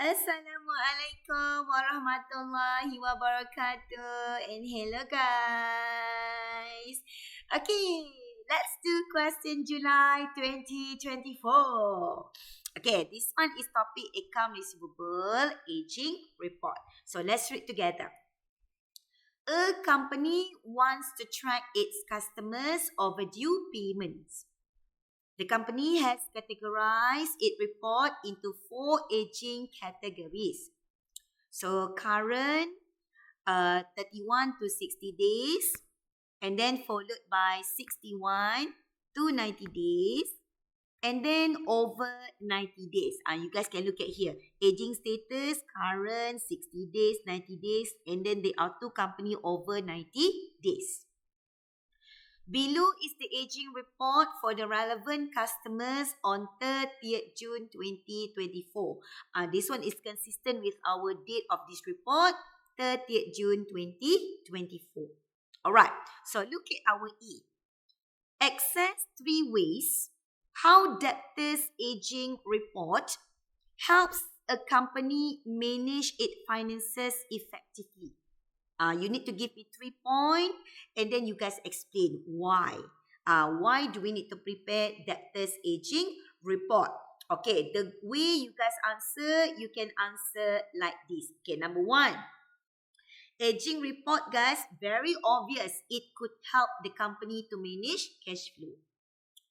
Assalamualaikum warahmatullahi wabarakatuh. And hello guys. Okay, let's do question July 2024. Okay, this one is topic account receivable aging report. So let's read together. A company wants to track its customers' overdue payments. The company has categorized its report into 4 aging categories. So current, 31 to 60 days, and then followed by 61 to 90 days, and then over 90 days. You guys can look at here. Aging status, current, 60 days, 90 days, and then there are 2 company over 90 days. Below is the aging report for the relevant customers on 30th June 2024. This one is consistent with our date of this report, 30th June 2024. Alright, so look at our E. Access 3 ways how debtors aging report helps a company manage its finances effectively. You need to give me 3 points and then you guys explain why. Why do we need to prepare debtors aging report? Okay, the way you guys answer, you can answer like this. Okay, number 1. Aging report, guys, very obvious. It could help the company to manage cash flow.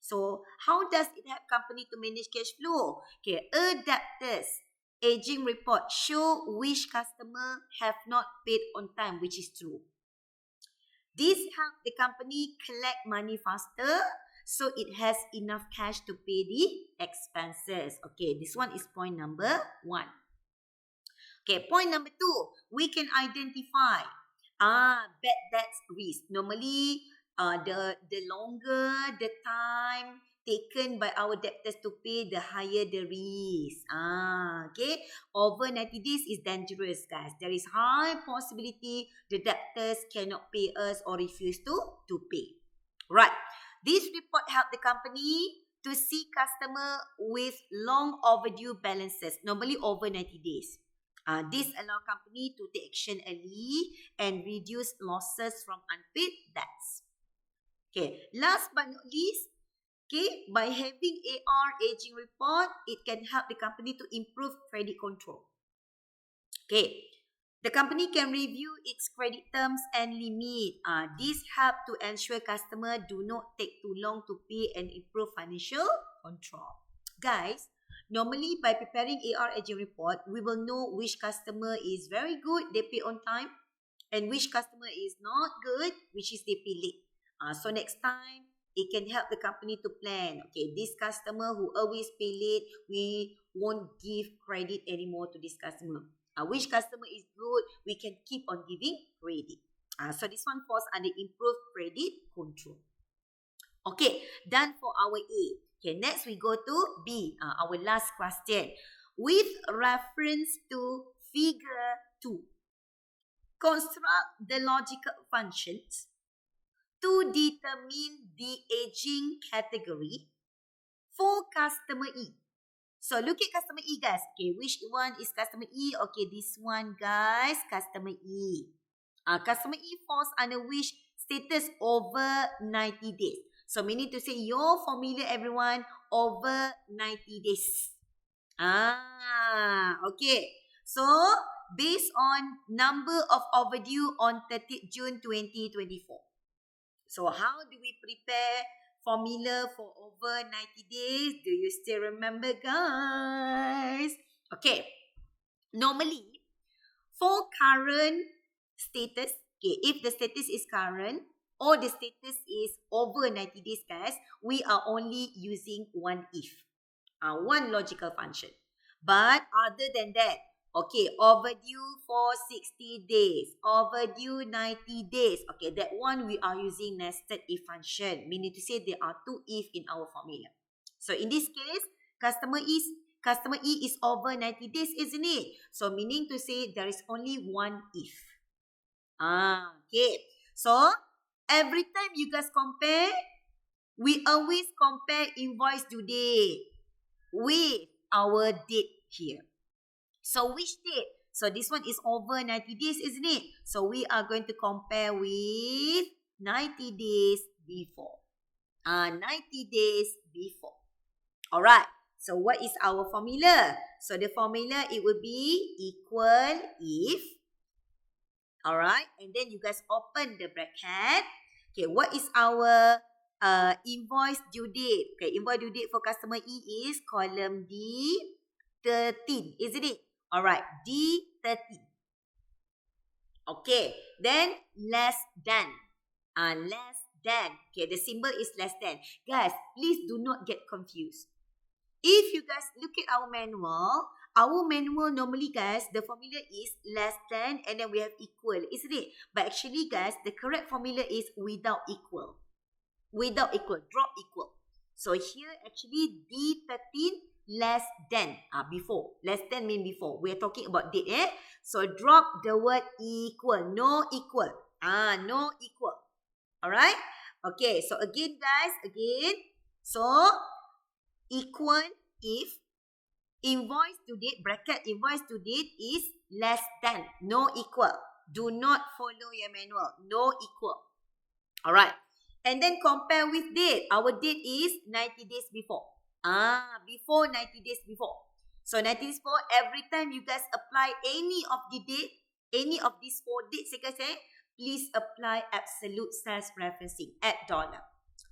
So, how does it help company to manage cash flow? Okay, a debtors aging report show which customer have not paid on time, which is true. This help the company collect money faster, so it has enough cash to pay the expenses. Okay, this one is point number 1. Okay, point number 2, we can identify bad debts risk. Normally, the longer the time taken by our debtors to pay, the higher the risk. Okay, over 90 days is dangerous, guys. There is high possibility the debtors cannot pay us or refuse to pay. Right, this report help the company to see customer with long overdue balances, normally over 90 days. This allow company to take action early and reduce losses from unpaid debts. Okay, last but not least, okay, by having AR aging report, it can help the company to improve credit control. Okay, the company can review its credit terms and limit. This help to ensure customer do not take too long to pay and improve financial control. Guys, normally by preparing AR aging report, we will know which customer is very good, they pay on time, and which customer is not good, which is they pay late. So next time, it can help the company to plan. Okay, this customer who always pay late, we won't give credit anymore to this customer. Which customer is good, we can keep on giving credit. So this one falls under improved credit control. Okay, done for our A. Okay, next we go to B, our last question. With reference to figure 2, construct the logical functions to determine the aging category for customer E. So, look at customer E, guys. Okay, which one is customer E? Okay, this one, guys, customer E. Customer E falls under which status? Over 90 days. So, meaning to say, your formula, everyone, over 90 days. Okay. So, based on number of overdue on 30th June 2024. So, how do we prepare formula for over 90 days? Do you still remember, guys? Okay. Normally, for current status, okay, if the status is current or the status is over 90 days, guys, we are only using one if. One logical function. But other than that, okay, overdue for 60 days, overdue 90 days. Okay, that one we are using nested if function, meaning to say there are 2 if in our formula. So in this case, customer E is over 90 days, isn't it? So meaning to say there is only one if. Okay. So every time you guys compare, we always compare invoice due date with our date here. So which date? So this one is over 90 days, isn't it? So we are going to compare with 90 days before. 90 days before. Alright. So what is our formula? So the formula, it will be equal if. Alright. And then you guys open the bracket. Okay, what is our invoice due date? Okay, invoice due date for customer E is column D13, isn't it? Alright, D13. Okay, then less than. Less than. Okay, the symbol is less than. Guys, please do not get confused. If you guys look at our manual normally, guys, the formula is less than and then we have equal, isn't it? But actually, guys, the correct formula is without equal. Without equal, drop equal. So here, actually, D13 less than, before. Less than mean before. We're talking about date, eh? So drop the word equal, no equal. No equal. Alright? Okay, so again, guys, So, equal if invoice to date, bracket invoice to date is less than, no equal. Do not follow your manual, no equal. Alright. And then compare with date. Our date is 90 days before. Before 90 days before. So 90 days before, every time you guys apply any of the date, any of these 4 dates, you guys say, please apply absolute sales referencing at dollar.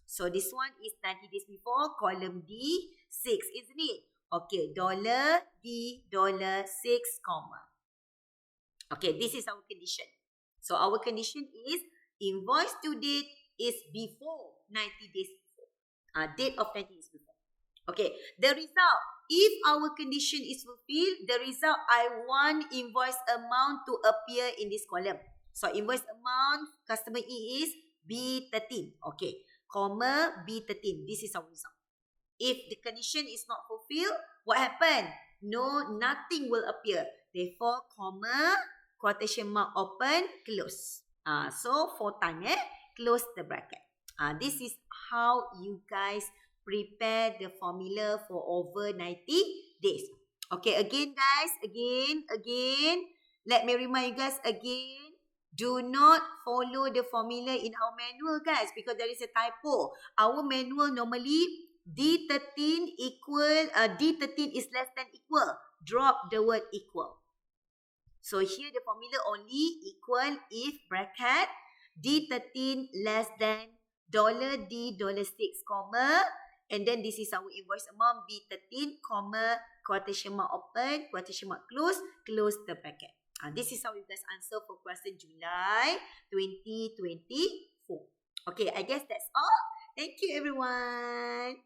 So this one is 90 days before, column D6, isn't it? Okay, dollar D, dollar 6, comma. Okay, this is our condition. So our condition is invoice to date is before 90 days before. Date of 90 days before. Okay, the result. If our condition is fulfilled, the result, I want invoice amount to appear in this column. So invoice amount, customer E is B13. Okay, comma B13. This is our result. If the condition is not fulfilled, what happened? No, nothing will appear. Therefore, comma, quotation mark open, close. So 4 times, close the bracket. This is how you guys prepare the formula for over 90 days. Okay, again guys, again. Let me remind you guys again. Do not follow the formula in our manual, guys, because there is a typo. Our manual normally D13 D13 is less than equal. Drop the word equal. So here the formula only equal if bracket D13 less than $D, $6, comma, and then this is our invoice amount B13, comma, quotation mark open, quotation mark close the bracket. This is how you guys answer for question July 2024. Okay, I guess that's all. Thank you, everyone.